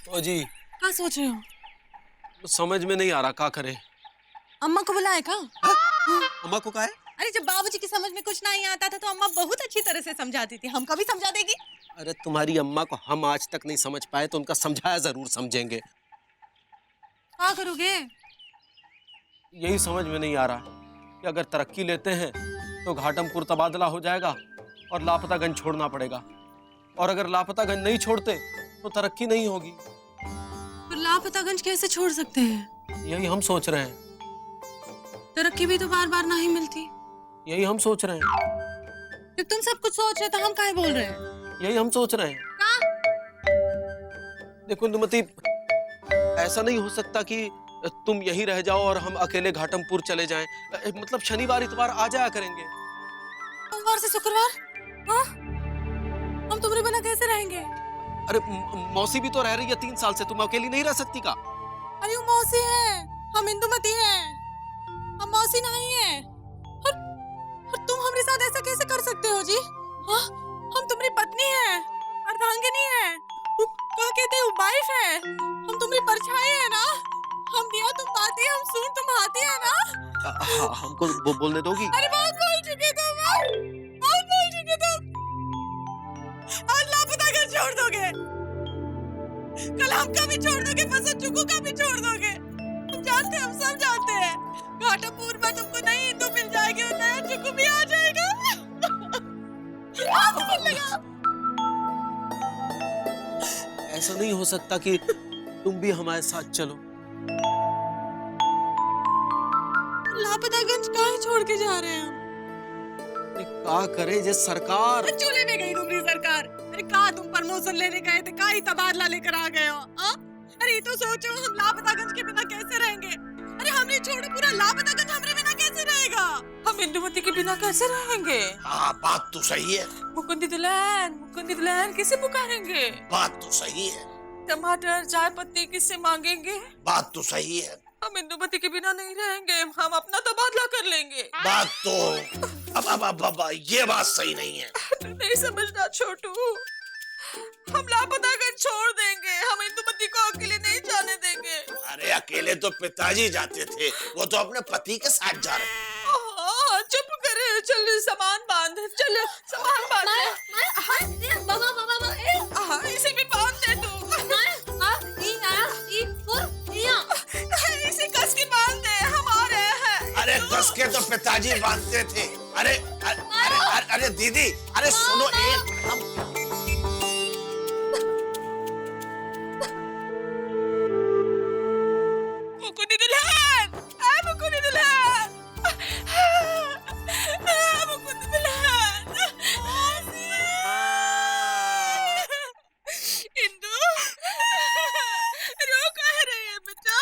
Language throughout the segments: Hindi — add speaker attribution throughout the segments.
Speaker 1: ओ जी,
Speaker 2: क्या सोच रहे हो?
Speaker 1: समझ में नहीं आ रहा क्या करे।
Speaker 2: अम्मा को बुलाए का?
Speaker 1: अम्मा को क्या है?
Speaker 2: अरे जब बाबूजी की समझ में कुछ नहीं आता था तो अम्मा बहुत अच्छी तरह से समझाती थी, हमको भी समझा देगी।
Speaker 1: अरे तुम्हारी अम्मा को हम आज तक नहीं समझ पाए तो उनका समझाया जरूर समझेंगे।
Speaker 2: क्या करोगे?
Speaker 1: यही समझ में नहीं आ रहा कि अगर तरक्की लेते हैं तो घाटमपुर तबादला हो जाएगा और लापतागंज छोड़ना पड़ेगा, और अगर लापतागंज नहीं छोड़ते तो तरक्की नहीं होगी।
Speaker 2: पर लापतागंज कैसे छोड़ सकते हैं?
Speaker 1: यही हम सोच रहे हैं।
Speaker 2: तरक्की भी तो बार बार नहीं मिलती।
Speaker 1: यही हम सोच रहे हैं।
Speaker 2: जब तुम सब कुछ सोच रहे तो हम काहे बोल रहे हैं?
Speaker 1: यही हम सोच रहे हैं। देखो नुमति, ऐसा नहीं हो सकता कि तुम यहीं रह जाओ और हम अकेले घाटमपुर चले जाएं। मतलब शनिवार इतवार आ जाया करेंगे।
Speaker 2: सोमवार से शुक्रवार? हाँ? हम तुम्हारे बिना कैसे रहेंगे?
Speaker 1: अरे मौसी भी तो रह रही है 3 साल से, तुम अकेली नहीं रह सकती का?
Speaker 2: अरे वो मौसी है, हम इंदुमती हैं, हम मौसी नहीं है। और तुम हमारे साथ ऐसा कैसे कर सकते हो जी? हाँ? हम तुम्हारी पत्नी हैं, अर्धांगिनी हैं, क्या कहते हैं, वाइफ है, हम तुम्हारी परछाई है ना, हम दिया तुम बाती, हम सूर तुम हाथी है ना।
Speaker 1: हाँ, हमको बोलने दोगी?
Speaker 2: अरे बहुत बोल चुके तुम, बहुत बोल चुके तुम। आज लापता कर छोड़ दोगे, कल हमका भी छोड़ दोगे, बस चुकू का भी छोड़ दोगे। हम जानते हैं, हम सब जानते हैं, घाटमपुर में तुमको नई हिंदू मिल जाएगी और नया चुकू भी आ जाएगा।
Speaker 1: ऐसा नहीं हो सकता कि तुम भी हमारे साथ चलो।
Speaker 2: लापतागंज काहे छोड़ के जा रहे हैं हम?
Speaker 1: क्या करे जे सरकार?
Speaker 2: चूल्हे में गई तुम्हारी सरकार। अरे कहा तुम प्रमोशन लेने गए थे, कहा ही तबादला लेकर आ गए हो? अरे ये तो सोचो, हम लापतागंज के बिना कैसे रहेंगे? अरे हमने छोड़ो, पूरा लापतागंज हमारे बिना कैसे रहेगा? हम इंदुमती के बिना कैसे रहेंगे?
Speaker 3: हाँ, बात तो सही है।
Speaker 2: मुकुंदी दुल्हन किसे पुकारेंगे?
Speaker 3: बात तो सही है।
Speaker 2: टमाटर चाय पत्ती किससे मांगेंगे?
Speaker 3: बात तो सही है।
Speaker 2: हम इंदुमती के बिना नहीं रहेंगे, हम अपना तबादला कर लेंगे।
Speaker 3: बात तो अब ये बात सही नहीं है।
Speaker 2: नहीं समझना छोटू, हम लापतागंज छोड़ देंगे, हम इंदुमती को अकेले नहीं जाने देंगे।
Speaker 3: अरे अकेले तो पिताजी जाते थे, वो तो अपने पति के साथ जा रहे हैं।
Speaker 2: चुप करे, चल सामान बांध, चल सामान बांध। इसे भी बांध दे तू। इसे कस के बांध दे, हम आ रहे हैं।
Speaker 3: अरे कस के तो पिताजी बांधते थे। अरे दीदी, अरे सुनो एक
Speaker 2: मुकुंदी दुल्हन, मुकुंदी दुल्हन, मुकुंदी दुल्हन। इंदु, रो कह रही है बेटा?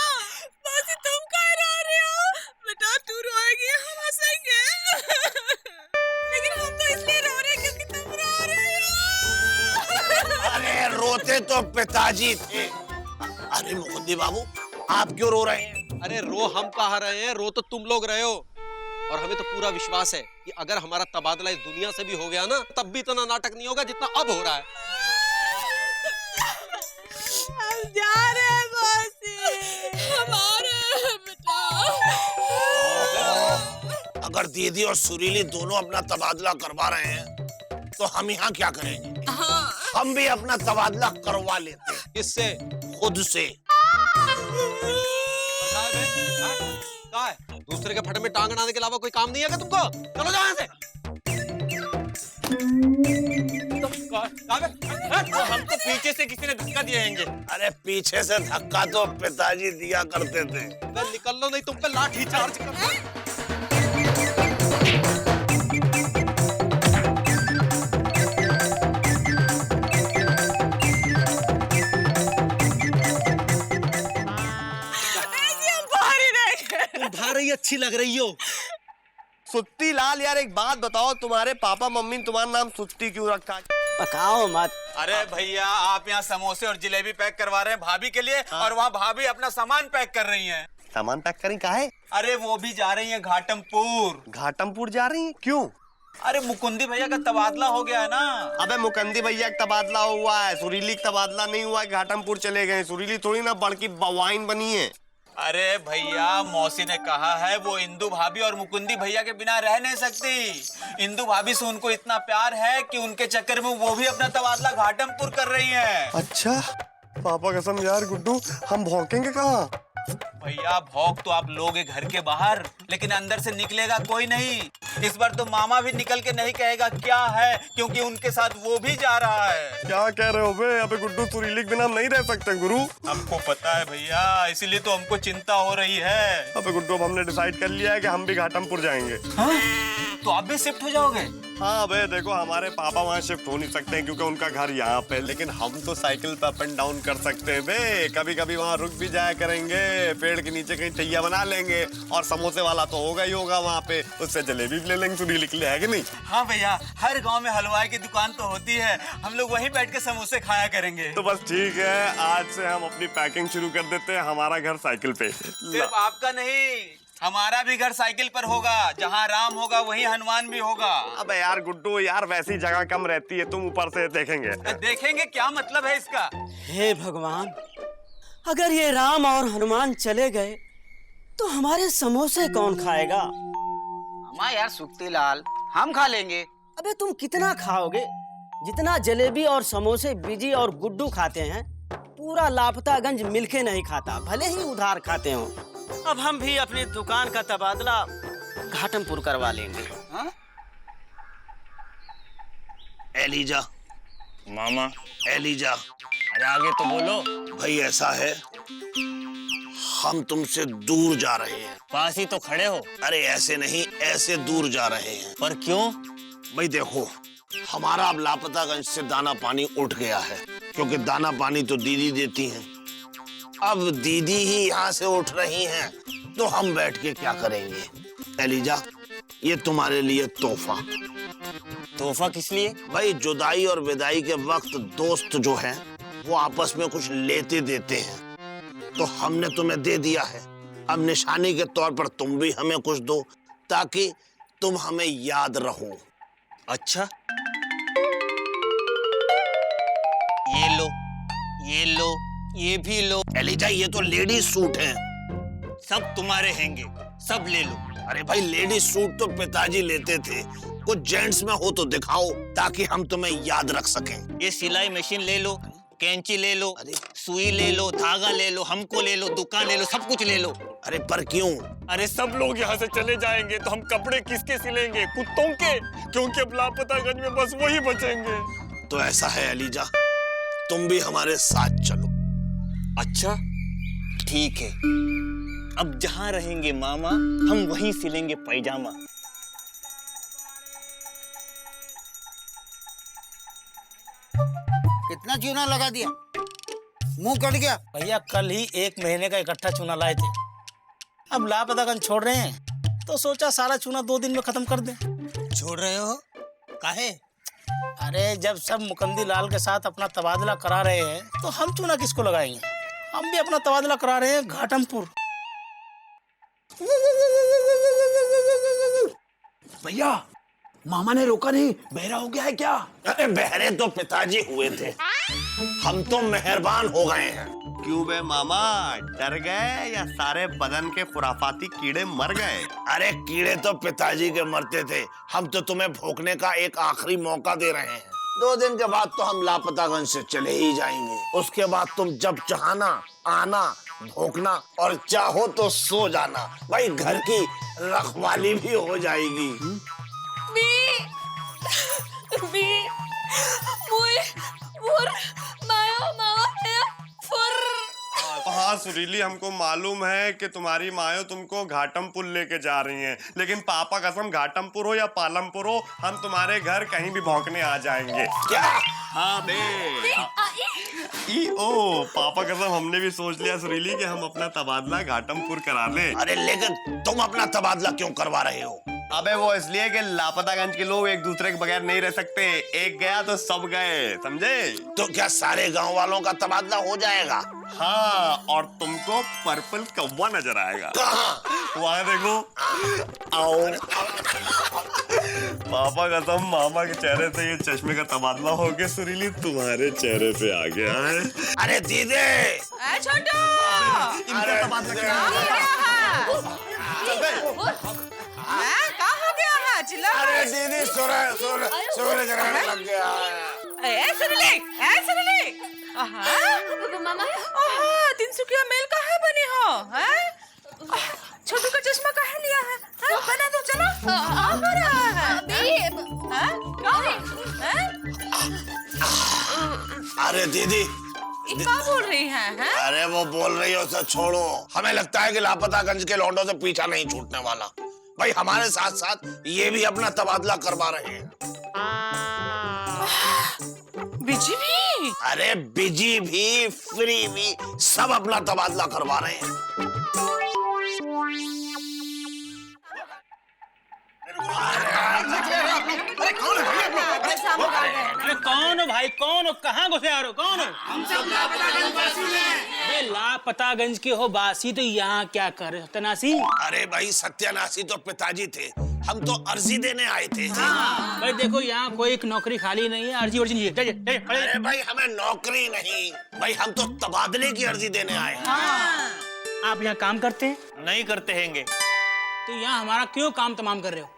Speaker 2: मौसी तुम कह रहे हो? बेटा तू रोएगी, हम हंसेंगे। लेकिन हम तो इसलिए रो रहे हैं क्योंकि तुम रो रहे हो।
Speaker 3: अरे रोते तो पिताजी थे। अरे मुकुंदी बाबू, आप क्यों रो रहे हैं?
Speaker 1: अरे रो हम कहाँ रहे हैं, रो तो तुम लोग रहे हो। और हमें तो पूरा विश्वास है कि अगर हमारा तबादला इस दुनिया से भी हो गया ना, तब भी इतना नाटक नहीं होगा जितना अब हो रहा है।
Speaker 2: हम जा रहे हैं मौसी, हम आ रहे हैं बेटा।
Speaker 3: अगर दीदी और सुरीली दोनों अपना तबादला करवा रहे हैं तो हम यहाँ क्या करेंगे? हम भी अपना तबादला करवा लेते हैं।
Speaker 1: किससे?
Speaker 3: खुद से।
Speaker 1: दूसरे के फटे में टांग अड़ाने के अलावा कोई काम नहीं है क्या तुमको? चलो जाओ यहाँ से।
Speaker 4: तो हमको पीछे से किसी ने धक्का दिए होंगे।
Speaker 3: अरे पीछे से धक्का तो पिताजी दिया करते थे।
Speaker 1: निकल लो नहीं तुम पे लाठी चार्ज कर। भारी अच्छी लग रही हो।
Speaker 5: सुट्टी लाल, यार एक बात बताओ, तुम्हारे पापा मम्मी ने तुम्हारा नाम सुट्टी क्यों रखा?
Speaker 6: पकाओ मत।
Speaker 4: अरे भैया, आप यहाँ समोसे और जलेबी पैक करवा रहे हैं भाभी के लिए, और वहाँ भाभी अपना सामान पैक कर रही हैं।
Speaker 5: सामान पैक करें काहे?
Speaker 4: अरे वो भी जा रही हैं घाटमपुर।
Speaker 5: घाटमपुर जा रही हैं? क्यों?
Speaker 4: अरे मुकुंदी भैया का तबादला हो गया है ना।
Speaker 5: अबे मुकंदी भैया का तबादला हुआ है, सुरीली का तबादला नहीं हुआ है, घाटमपुर चले गए। सुरीली थोड़ी ना बड़की बवाइन बनी है।
Speaker 4: अरे भैया मौसी ने कहा है वो इंदु भाभी और मुकुंदी भैया के बिना रह नहीं सकती। इंदु भाभी से उनको इतना प्यार है कि उनके चक्कर में वो भी अपना तबादला घाटमपुर कर रही हैं।
Speaker 5: अच्छा पापा कसम यार गुड्डू, हम भौंकेंगे कहाँ?
Speaker 4: भैया भौंक तो आप लोगे घर के बाहर, लेकिन अंदर से निकलेगा कोई नहीं। इस बार तो मामा भी निकल के नहीं कहेगा क्या है, क्योंकि उनके साथ वो भी जा रहा है।
Speaker 5: क्या कह रहे हो बे? अबे गुड्डू सुरीली के बिना हम नहीं रह सकते गुरु।
Speaker 4: हमको पता है भैया, इसीलिए तो हमको चिंता हो रही है।
Speaker 5: अबे गुड्डू अब हमने डिसाइड कर लिया है कि हम भी घाटमपुर जाएंगे।
Speaker 4: हाँ? तो आप भी शिफ्ट हो जाओगे?
Speaker 5: हाँ बे देखो, हमारे पापा वहाँ शिफ्ट हो नहीं सकते हैं क्योंकि उनका घर यहाँ पे, लेकिन हम तो साइकिल पे अप एंड डाउन कर सकते हैं बे। कभी कभी वहाँ रुक भी जाया करेंगे, पेड़ के नीचे कहीं ठैया बना लेंगे, और समोसे वाला तो होगा ही होगा वहाँ पे, उससे जलेबी भी ले लेंगे सुरीली के लिए, है कि नहीं?
Speaker 4: हाँ भैया, हर गांव में हलवाई की दुकान तो होती है, हम लोग वहीं बैठ के समोसे खाया करेंगे।
Speaker 5: तो बस ठीक है, आज से हम अपनी पैकिंग शुरू कर देते हैं। हमारा घर साइकिल पे।
Speaker 4: सिर्फ आपका नहीं, हमारा भी घर साइकिल पर होगा। जहाँ राम होगा वहीं हनुमान भी होगा।
Speaker 5: अबे यार गुड्डू यार, वैसी जगह कम रहती है, तुम ऊपर से देखेंगे।
Speaker 4: देखेंगे क्या मतलब है इसका?
Speaker 6: हे भगवान, अगर ये राम और हनुमान चले गए तो हमारे समोसे कौन खाएगा?
Speaker 7: अम्मा यार सुक्ति लाल, हम खा लेंगे।
Speaker 6: अबे तुम कितना खाओगे? जितना जलेबी और समोसे बिजी और गुड्डू खाते हैं, पूरा लापतागंज मिलके नहीं खाता, भले ही उधार खाते हो। अब हम भी अपनी दुकान का तबादला घाटमपुर करवा लेंगे।
Speaker 7: हाँ?
Speaker 3: एलिजा,
Speaker 5: मामा,
Speaker 3: एलिजा,
Speaker 5: अरे आगे तो बोलो।
Speaker 3: भाई ऐसा है, हम तुमसे दूर जा रहे हैं।
Speaker 5: पास ही तो खड़े हो।
Speaker 3: अरे ऐसे नहीं, ऐसे दूर जा रहे हैं।
Speaker 5: पर क्यों?
Speaker 3: भाई देखो, हमारा अब लापतागंज से दाना पानी उठ गया है, क्योंकि दाना पानी तो दीदी देती हैं। अब दीदी ही यहाँ से उठ रही हैं, तो हम बैठ के क्या करेंगे? एलिजा, ये तुम्हारे लिए तोहफा।
Speaker 5: तोहफा किस लिए?
Speaker 3: भाई जुदाई और विदाई के वक्त दोस्त जो हैं, वो आपस में कुछ लेते देते हैं, तो हमने तुम्हें दे दिया है। अब निशानी के तौर पर तुम भी हमें कुछ दो, ताकि तुम हमें याद रहो।
Speaker 5: अच्छा, ये लो, ये लो, ये भी लो।
Speaker 3: एलिजा, ये तो लेडीज सूट हैं।
Speaker 5: सब तुम्हारे हैंगे, सब ले लो।
Speaker 3: अरे भाई, लेडीज सूट तो पिताजी लेते थे, कुछ जेंट्स में हो तो दिखाओ, ताकि हम तुम्हें याद रख सकें।
Speaker 5: ये सिलाई मशीन ले लो, कैंची ले लो, सुई ले लो, धागा ले लो, हमको ले लो, दुकान ले लो, सब कुछ ले लो।
Speaker 3: अरे पर क्यों?
Speaker 5: अरे सब लोग यहाँ से चले जाएंगे तो हम कपड़े किसके सिलेंगे? कुत्तों के, क्योंकि अब लापतागंज में बस वही बचेंगे।
Speaker 3: तो ऐसा है एलिजा, तुम भी हमारे साथ चलो।
Speaker 5: अच्छा ठीक है, अब जहाँ रहेंगे मामा, हम वहीं सिलेंगे पैजामा।
Speaker 7: कितना चूना लगा दिया, मुंह कट गया।
Speaker 8: भैया कल ही 1 महीने का इकट्ठा चूना लाए थे, अब लापतागंज छोड़ रहे हैं तो सोचा सारा चूना 2 दिन में खत्म कर दें।
Speaker 7: छोड़ रहे हो? काहे?
Speaker 8: अरे जब सब मुकंदी लाल के साथ अपना तबादला करा रहे हैं तो हम चूना किसको लगाएंगे? हम भी अपना तबादला करा रहे हैं घाटमपुर।
Speaker 3: भैया, मामा ने रोका नहीं, बहरा हो गया है क्या? अरे बहरे तो पिताजी हुए थे, हम तो मेहरबान हो गए हैं।
Speaker 5: क्यों बे मामा, डर गए या सारे बदन के खुराफाती कीड़े मर गए?
Speaker 3: अरे कीड़े तो पिताजी के मरते थे, हम तो तुम्हें भोंकने का एक आखिरी मौका दे रहे हैं। 2 दिन के बाद तो हम लापतागंज से चले ही जाएंगे, उसके बाद तुम जब चाहना आना, भोंकना, और चाहो तो सो जाना। भाई घर की रखवाली भी हो जाएगी।
Speaker 5: हाँ सुरीली, हमको मालूम है कि तुम्हारी मायो तुमको घाटमपुर लेके जा रही हैं, लेकिन पापा कसम घाटमपुर हो या पालमपुर हो, हम तुम्हारे घर कहीं भी भौंकने आ जाएंगे।
Speaker 3: क्या?
Speaker 5: हाँ बे। ओ पापा कसम, हमने भी सोच लिया सुरीली कि हम अपना तबादला घाटमपुर करा ले।
Speaker 3: अरे लेकिन तुम अपना तबादला क्यों करवा रहे हो?
Speaker 5: अबे वो इसलिए कि लापतागंज के लोग एक दूसरे के बगैर नहीं रह सकते, एक गया तो सब गए, समझे?
Speaker 3: तो क्या सारे गांव वालों का तबादला हो जाएगा?
Speaker 5: हाँ, और तुमको पर्पल कौवा नजर आएगा।
Speaker 3: कहाँ?
Speaker 5: वहाँ देखो। आओ। पापा कसम मामा के चेहरे से ये चश्मे का तबादला हो गया, सुरीली तुम्हारे चेहरे पे आ गया है।
Speaker 3: अरे दीदी,
Speaker 2: छोटू
Speaker 3: अरे
Speaker 2: क्या हो गया है? चिल्ला
Speaker 3: अरे दीदी, सूरज रहने लग गया है।
Speaker 2: तिनसुकिया मेल का है बनी हो हैं? छोटू का चश्मा का है लिया है हैं? बना दो चलो। हो रहा है हैं?
Speaker 3: अरे दीदी,
Speaker 2: क्या बोल रही है हैं?
Speaker 3: अरे वो बोल रही है उसे छोड़ो। हमें लगता है कि लापतागंज के लौंडों से पीछा नहीं छूटने वाला। भाई हमारे साथ साथ ये भी अपना तबादला करवा रहे हैं।
Speaker 2: बिजी भी?
Speaker 3: अरे बिजी भी, फ्री भी, सब अपना तबादला करवा रहे हैं।
Speaker 8: अरे कौन हो भाई, कौन हो, कहाँ घुसे आ रहे हो, कौन हो? हम सब लापतागंज के हो बासी, तो यहाँ क्या कर रहे हो सत्यानाशी?
Speaker 3: अरे भाई सत्यानाशी तो पिताजी थे, हम तो अर्जी देने आए थे।
Speaker 8: भाई देखो यहाँ कोई एक नौकरी खाली नहीं है, अर्जी वर्जी नहीं है।
Speaker 3: अरे भाई हमें नौकरी नहीं, भाई हम तो तबादले की अर्जी देने आए हैं।
Speaker 8: आप यहाँ काम करते हैं?
Speaker 4: नहीं करते हैंगे।
Speaker 8: तो यहाँ हमारा क्यों काम तमाम कर रहे हो?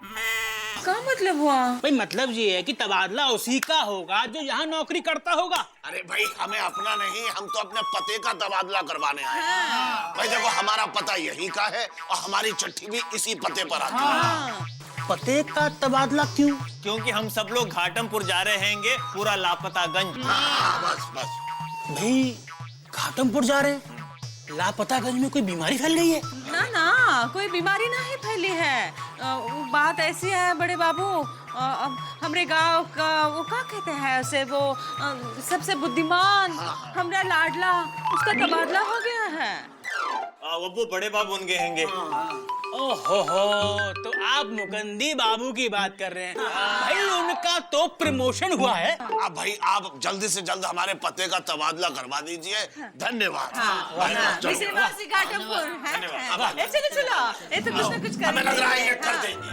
Speaker 2: क्या मतलब हुआ?
Speaker 8: भाई मतलब ये है कि तबादला उसी का होगा जो यहाँ नौकरी करता होगा।
Speaker 3: अरे भाई हमें अपना नहीं, हम तो अपने पते का तबादला करवाने आए हैं। भाई देखो हमारा पता यही का है और हमारी चिट्ठी भी इसी पते पर आती है।
Speaker 8: पते का तबादला क्यों?
Speaker 4: क्योंकि हम सब लोग घाटमपुर जा रहे हैंगे, पूरा लापतागंज।
Speaker 3: बस बस।
Speaker 8: भाई घाटमपुर जा रहे हैं? लापतागंज में कोई बीमारी फैल गई है?
Speaker 2: ना ना, कोई बीमारी नहीं फैली है। बात ऐसी है बड़े बाबू, हमरे गांव का वो क्या कहते हैं उसे, वो सबसे बुद्धिमान हमरा लाडला, उसका तबादला हो गया है।
Speaker 4: वो बड़े बाबू बन गए हैंगे।
Speaker 8: ओहो हो, तो आप मुकंदी बाबू की बात कर रहे हैं। भाई उनका तो प्रमोशन हुआ है।
Speaker 3: अब भाई आप जल्दी से जल्द हमारे पते का तबादला करवा दीजिए। धन्यवाद। चलो।
Speaker 2: चलो ये तो कुछ ना कुछ
Speaker 3: हमें लग रहा है ये कर देंगे।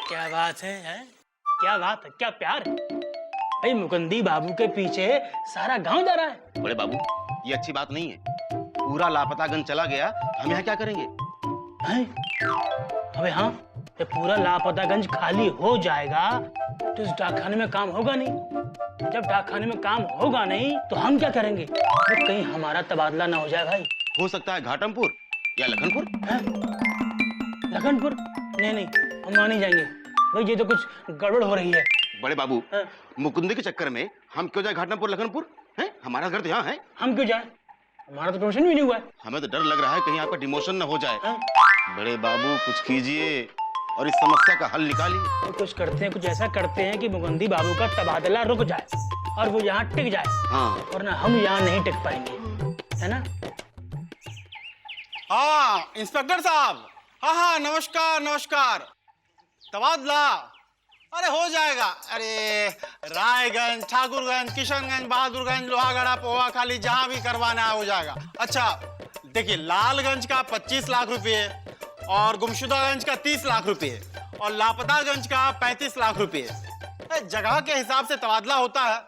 Speaker 8: क्या बात है? क्या बात है, क्या प्यार है? भाई मुकंदी बाबू के पीछे सारा गांव जा रहा है।
Speaker 9: बड़े बाबू ये अच्छी बात नहीं है, पूरा लापतागंज चला गया, हम यहाँ क्या करेंगे?
Speaker 8: अबे हाँ, जब पूरा लापतागंज खाली हो जाएगा तो इस डाकखाने में काम होगा नहीं। जब डाकखाने में काम होगा नहीं तो हम क्या करेंगे? तो कहीं हमारा तबादला ना हो जाए भाई।
Speaker 9: हो सकता है घाटमपुर या लखनपुर।
Speaker 8: लखनपुर? नहीं, हम वहाँ नहीं जाएंगे भाई, ये तो कुछ गड़बड़ हो रही है।
Speaker 9: बड़े बाबू मुकुंदी के चक्कर में हम क्यों जाए घाटमपुर लखनपुर? हैं? हमारा घर तो यहाँ है।
Speaker 8: हम क्यों जाए? हमारा तो प्रमोशन भी नहीं हुआ है।
Speaker 9: हमें तो डर लग रहा है कहीं आपका डिमोशन न हो जाए। बड़े बाबू कुछ कीजिए और इस समस्या का हल निकालिए।
Speaker 8: तो कुछ करते हैं, कुछ ऐसा करते हैं कि मुकंदी बाबू का तबादला रुक जाए और वो यहाँ टिक जाए।
Speaker 9: हाँ।
Speaker 8: वरना हम यहाँ नहीं टिक पाएंगे, है ना?
Speaker 10: हाँ इंस्पेक्टर साहब, हाँ नमस्कार नमस्कार। तबादला अरे हो जाएगा। अरे रायगंज, ठाकुरगंज, किशनगंज, बहादुरगंज, लोहागड़ा, पोहा खाली जहां भी करवाना है हो जाएगा। अच्छा देखिए, लालगंज का 25 लाख रुपए और गुमशुदागंज का 30 लाख रुपए और लापतागंज का 35 लाख रुपए। जगह के हिसाब से तबादला होता है।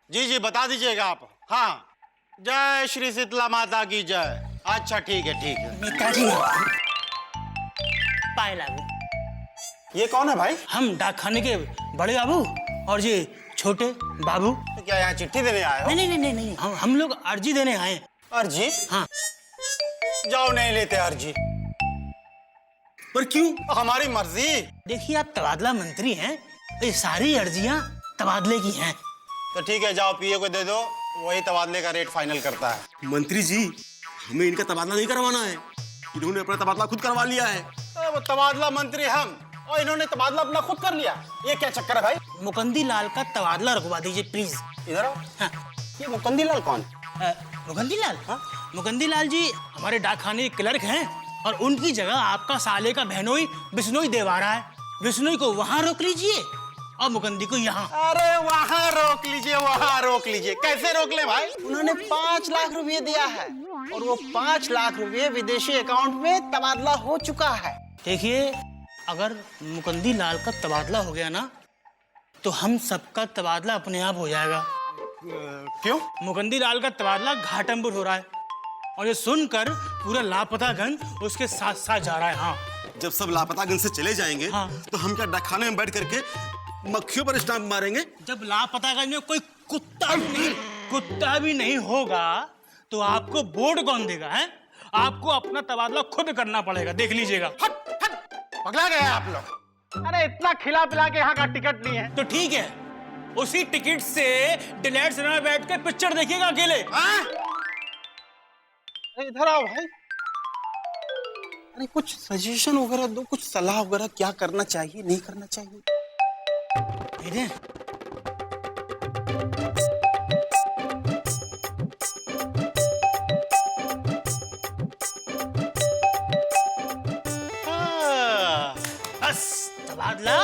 Speaker 10: जी बता दीजिएगा आप। हाँ, जय श्री शीतला माता की जय। अच्छा ठीक है।
Speaker 8: नेताजी पाए लागू।
Speaker 10: ये कौन है भाई?
Speaker 8: हम डाकखाने के बड़े बाबू और ये छोटे बाबू।
Speaker 10: तो क्या यहाँ चिट्ठी देने आए हो?
Speaker 8: नहीं, हम लोग अर्जी देने आए हैं।
Speaker 10: अर्जी?
Speaker 8: हाँ।
Speaker 10: जाओ, नहीं लेते अर्जी।
Speaker 8: पर क्यों?
Speaker 10: हमारी मर्जी।
Speaker 8: देखिए आप तबादला मंत्री हैं, ये सारी अर्जियां तबादले की हैं।
Speaker 10: तो ठीक है, जाओ पीए को दे दो, वही तबादले का रेट फाइनल करता है।
Speaker 5: मंत्री जी हमें इनका तबादला नहीं करवाना है, इन्होंने अपना तबादला खुद करवा लिया है।
Speaker 10: वो तबादला मंत्री हम और इन्होंने तबादला अपना खुद कर लिया। ये क्या चक्कर है भाई?
Speaker 8: मुकंदी लाल का तबादला रुकवा दीजिए प्लीज।
Speaker 10: इधर आओ।
Speaker 8: हाँ।
Speaker 10: ये मुकंदी लाल कौन?
Speaker 8: मुकंदी लाल? हाँ? मुकंदी लाल जी हमारे डाकखाने के क्लर्क हैं और उनकी जगह आपका साले का बहनोई बिश्नोई देवा रहा है। बिश्नोई को वहाँ रोक लीजिए और मुकंदी को यहाँ।
Speaker 10: अरे वहाँ रोक लीजिए, वहाँ रोक लीजिए। कैसे रोक ले भाई? उन्होंने 5 लाख रुपए दिया है और वो 5 लाख रुपए विदेशी अकाउंट में तबादला हो चुका है।
Speaker 8: देखिए अगर मुकंदी लाल का तबादला हो गया ना तो हम सबका तबादला अपने आप हो जाएगा।
Speaker 10: क्यों?
Speaker 8: मुकंदी लाल का तबादला घाटमपुर हो रहा है और ये सुनकर पूरा लापतागंज उसके साथ साथ जा रहा है। हाँ,
Speaker 9: जब सब लापतागंज से चले जाएंगे
Speaker 8: हाँ।
Speaker 9: तो हम क्या डाकखाने में बैठ करके मक्खियों पर स्टाम्प मारेंगे?
Speaker 8: जब लापतागंज में कोई कुत्ता भी नहीं होगा तो आपको वोट कौन देगा? है, आपको अपना तबादला खुद करना पड़ेगा, देख लीजिएगा।
Speaker 10: पगला गए आप लोग। अरे इतना खिला पिला के यहाँ का टिकट नहीं है
Speaker 8: तो ठीक है, उसी टिकट से डिलाइट सिनेमा में बैठ के पिक्चर देखिएगा अकेले।
Speaker 10: इधर आओ भाई। अरे कुछ सजेशन वगैरह दो, कुछ सलाह वगैरह, क्या करना चाहिए नहीं करना चाहिए।
Speaker 8: बस तबादला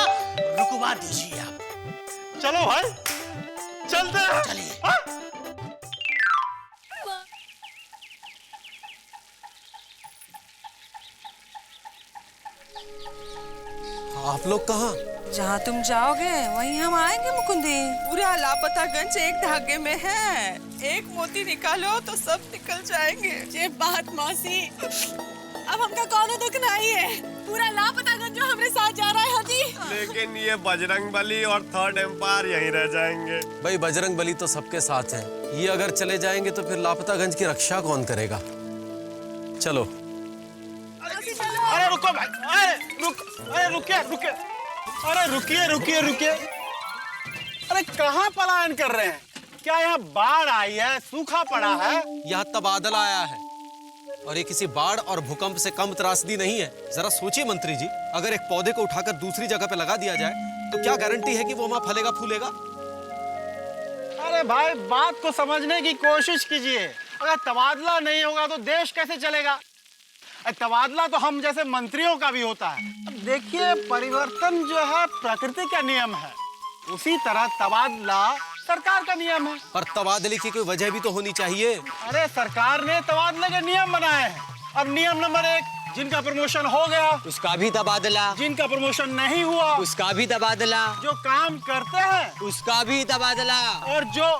Speaker 8: रुकवा दीजिए आप।
Speaker 10: चलो भाई चलते हैं।
Speaker 8: चलिए।
Speaker 10: हाँ?
Speaker 1: आप लोग कहाँ?
Speaker 2: जहाँ तुम जाओगे वहीं हम आएंगे मुकुंदी। पूरा लापतागंज एक धागे में है, एक मोती निकालो तो सब निकल जाएंगे। ये बात मौसी, अब हमका कौन दुख नहीं है, पूरा लापतागंज जो हमारे साथ जा रहा है। हाजी,
Speaker 5: लेकिन ये बजरंग बली और थर्ड एम्पायर यहीं रह जाएंगे।
Speaker 1: भाई बजरंग बली तो सबके साथ है, ये अगर चले जाएंगे तो फिर लापतागंज की रक्षा कौन करेगा? चलो।
Speaker 10: अरे रुको भाई, अरे रुकिए रुकिए, अरे रुकिए। अरे कहाँ पलायन कर रहे हैं? क्या यहाँ बाढ़ आई है, सूखा पड़ा है?
Speaker 1: यहाँ तबादला आया है और ये किसी बाढ़ और भूकंप से कम त्रासदी नहीं है। जरा सोचिए मंत्री जी, अगर एक पौधे को उठाकर दूसरी जगह पे लगा दिया जाए तो क्या गारंटी है कि वो वहां फलेगा फूलेगा?
Speaker 10: अरे भाई बात को समझने की कोशिश कीजिए। अगर तबादला नहीं होगा तो देश कैसे चलेगा? तबादला तो हम जैसे मंत्रियों का भी होता है। अब देखिए, परिवर्तन जो है प्रकृति का नियम है, उसी तरह तबादला सरकार का नियम है।
Speaker 1: पर तबादले की कोई वजह भी तो होनी चाहिए।
Speaker 10: अरे सरकार ने तबादले के नियम बनाए हैं। अब नियम नंबर 1, जिनका प्रमोशन हो गया
Speaker 7: उसका भी तबादला,
Speaker 10: जिनका प्रमोशन नहीं हुआ
Speaker 7: उसका भी तबादला,
Speaker 10: जो काम करते हैं
Speaker 7: उसका भी तबादला।
Speaker 10: और जो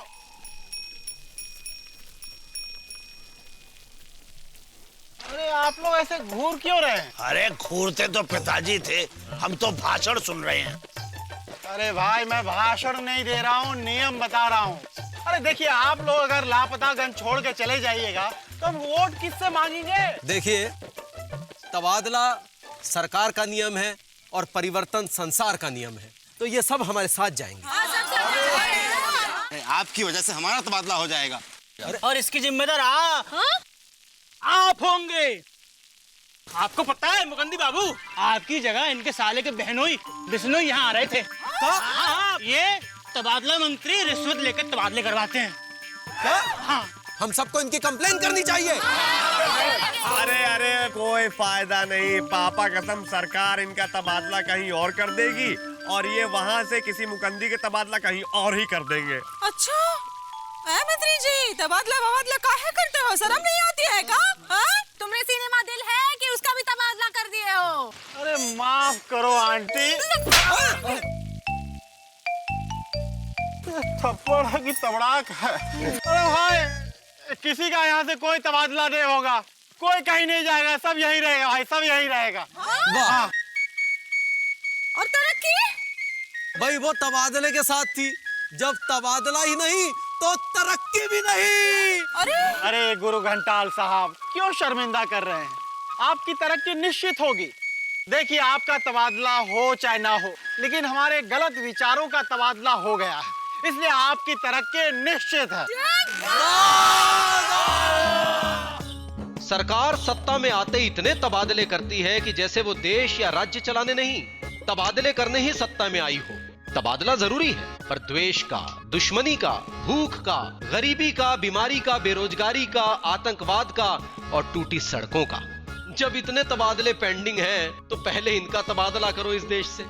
Speaker 10: अरे आप लोग ऐसे घूर क्यों रहे हैं?
Speaker 3: अरे घूरते तो पिताजी थे, हम तो भाषण सुन रहे हैं।
Speaker 10: अरे भाई मैं भाषण नहीं दे रहा हूँ, नियम बता रहा हूँ। अरे देखिए, आप लोग अगर लापतागंज छोड़ के चले जाइएगा तो हम वोट किससे मांगेंगे?
Speaker 1: देखिए, तबादला सरकार का नियम है और परिवर्तन संसार का नियम है, तो ये सब हमारे साथ जाएंगे।
Speaker 9: आपकी वजह से हमारा तबादला हो जाएगा।
Speaker 8: और इसकी जिम्मेदार आप होंगे। आपको पता है मुकंदी बाबू, आपकी जगह इनके साले के बहनोई बिश्नोई यहाँ आ रहे थे। हाँ, ये तबादला मंत्री रिश्वत लेकर तबादले करवाते हैं।
Speaker 1: क्या?
Speaker 8: हाँ,
Speaker 1: हम सबको इनकी कंप्लेन करनी चाहिए।
Speaker 5: अरे कोई फायदा नहीं, पापा कसम सरकार इनका तबादला कहीं और कर देगी और ये वहाँ से किसी मुकंदी के तबादला कहीं और ही कर देंगे।
Speaker 2: अच्छा मंत्री जी, तबादला काहे करते हो? शर्म नहीं आती है का? तुम्हें सिनेमा दिल है कि उसका भी तबादला कर दिए हो?
Speaker 10: अरे माफ करो आंटी, थप्पड़ है कि तबड़ाक है? अरे भाई किसी का यहाँ से कोई तबादला नहीं होगा, कोई कहीं नहीं जाएगा, सब यहीं रहेगा भाई, सब यहीं रहेगा।
Speaker 1: वाह!
Speaker 2: और तरक्की?
Speaker 1: भाई वो तबादले के साथ थी, जब तबादला ही नहीं तो तरक्की भी नहीं।
Speaker 10: अरे गुरु घंटाल साहब, क्यों शर्मिंदा कर रहे हैं? आपकी तरक्की निश्चित होगी। देखिए, आपका तबादला हो चाहे ना हो, लेकिन हमारे गलत विचारों का तबादला हो गया है, इसलिए आपकी तरक्की निश्चित है।
Speaker 1: सरकार सत्ता में आते इतने तबादले करती है कि जैसे वो देश या राज्य चलाने नहीं, तबादले करने ही सत्ता में आई हो। तबादला जरूरी है, पर द्वेष का, दुश्मनी का, भूख का, गरीबी का, बीमारी का, बेरोजगारी का, आतंकवाद का और टूटी सड़कों का। जब इतने तबादले पेंडिंग हैं, तो पहले इनका तबादला करो इस देश से।